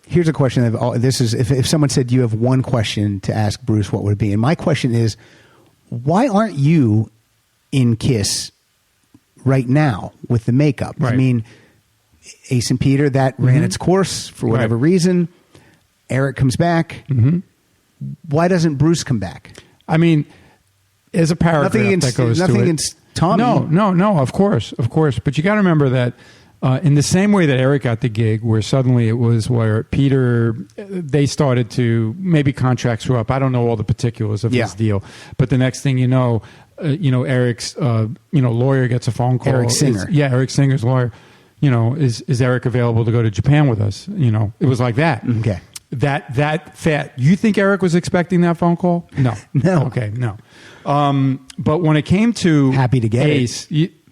here's a question. This is if someone said you have one question to ask Bruce, what would it be? And my question is, why aren't you in Kiss right now with the makeup? Right. I mean, Ace and Peter, that ran its course for whatever reason. Eric comes back. Why doesn't Bruce come back? I mean, there's a paragraph that goes nothing to it. against Tommy. No, of course. But you got to remember that in the same way that Eric got the gig, where suddenly it was where Peter, they started to, maybe contracts were up. I don't know all the particulars of this deal. But the next thing you know, Eric's, lawyer gets a phone call. Eric Singer. Eric Singer's lawyer. Is Eric available to go to Japan with us? It was like that. Okay. That fat. You think Eric was expecting that phone call? No. No. Okay, no. But when it came to happy to get Ace,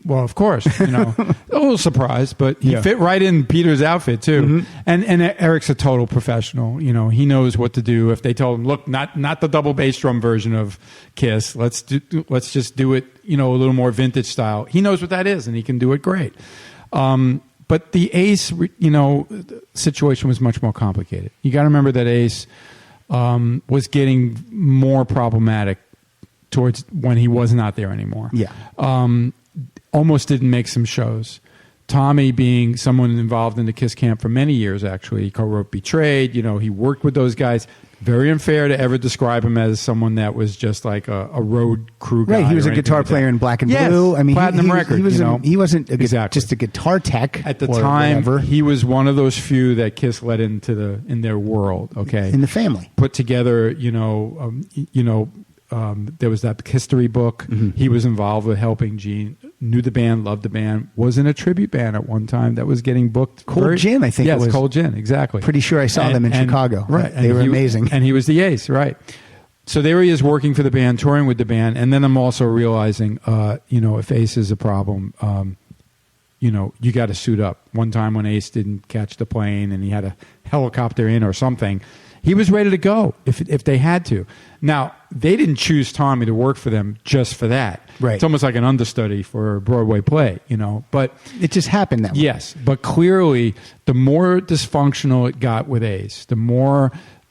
well, of course, a little surprised, but he fit right in Peter's outfit too. And Eric's a total professional. He knows what to do. If they told him, look, not the double bass drum version of Kiss. Let's just do it, a little more vintage style. He knows what that is, and he can do it great. But the Ace, situation was much more complicated. You got to remember that Ace was getting more problematic towards when he was not there anymore. Yeah. Almost didn't make some shows. Tommy, being someone involved in the Kiss camp for many years, actually, he co-wrote Betrayed. He worked with those guys. Very unfair to ever describe him as someone that was just like a road crew guy. Right, he was a guitar player in Black and Blue. I mean, platinum record. He wasn't just a guitar tech at the time. Whatever. He was one of those few that Kiss let into in their world. Okay, in the family, put together. There was that history book. He was involved with helping Gene. Knew the band, loved the band. Was in a tribute band at one time that was getting booked. Cold Gin, I think. Yes, it was. Cold Gin, exactly. Pretty sure I saw them in Chicago. Right, they were amazing. And he was the Ace, right? So there he is working for the band, touring with the band, and then I'm also realizing, if Ace is a problem, you got to suit up. One time when Ace didn't catch the plane and he had a helicopter in or something, he was ready to go if they had to. Now, they didn't choose Tommy to work for them just for that. Right. It's almost like an understudy for a Broadway play, But it just happened that way. Yes, but clearly, the more dysfunctional it got with Ace, the more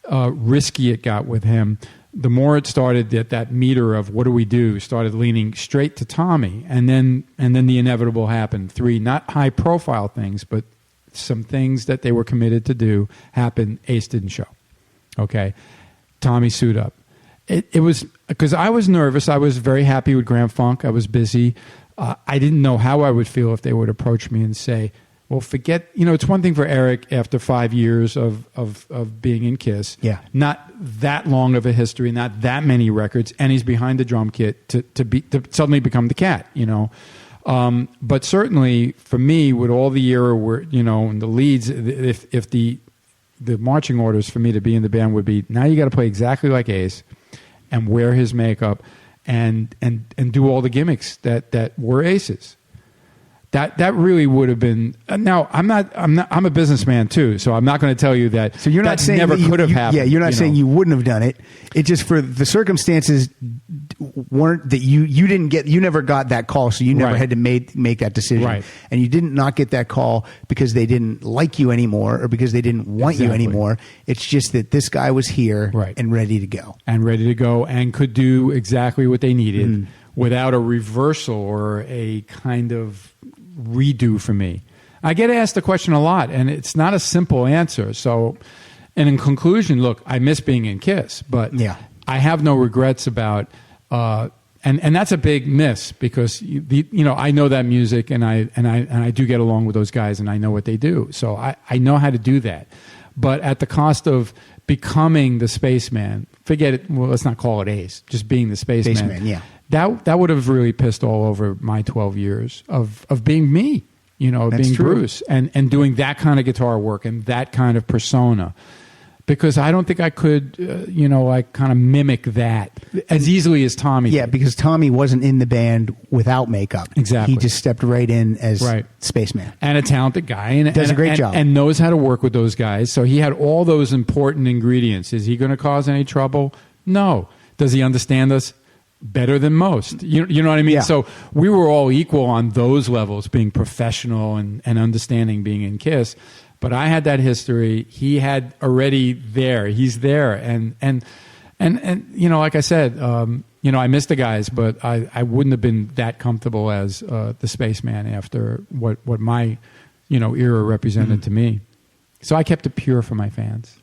risky it got with him, the more it started that meter of what do we do started leaning straight to Tommy, and then the inevitable happened. 3 not high profile things, but some things that they were committed to do happened. Ace didn't show. Okay, Tommy sued up. It was because I was nervous. I was very happy with Grand Funk. I was busy. I didn't know how I would feel if they would approach me and say, well, forget, it's one thing for Eric after 5 years of being in Kiss. Yeah. Not that long of a history, not that many records, and he's behind the drum kit to suddenly become the Cat, But certainly for me, with all the era where, and the leads, if the marching orders for me to be in the band would be, now you got to play exactly like Ace and wear his makeup and do all the gimmicks that were Ace's. That really would have been. Now I'm a businessman too, so I'm not going to tell you that. So you're not saying never could have happened. Yeah, you're not saying you wouldn't have done it. It just for the circumstances weren't that you didn't get. You never got that call, so you never had to make that decision. Right. And you didn't not get that call because they didn't like you anymore or because they didn't want you anymore. It's just that this guy was here and ready to go and could do exactly what they needed without a reversal or a kind of redo for me. I get asked the question a lot, and it's not a simple answer. So, and in conclusion, look, I miss being in Kiss, but I have no regrets about. And that's a big miss because I know that music, and I do get along with those guys, and I know what they do. So I know how to do that, but at the cost of becoming the Spaceman. Forget it. Well, let's not call it Ace. Just being the Spaceman. Spaceman, yeah. That would have really pissed all over my 12 years of being me, That's being true. Bruce and doing that kind of guitar work and that kind of persona. Because I don't think I could, like kind of mimic that as easily as Tommy did. because Tommy wasn't in the band without makeup. Exactly. He just stepped right in as Spaceman. And a talented guy. And does a great job. And knows how to work with those guys. So he had all those important ingredients. Is he going to cause any trouble? No. Does he understand us? Better than most. You know what I mean? Yeah. So we were all equal on those levels, being professional and understanding being in Kiss. But I had that history. He had already there. He's there, and like I said, I miss the guys, but I wouldn't have been that comfortable as the Spaceman after what my era represented to me. So I kept it pure for my fans.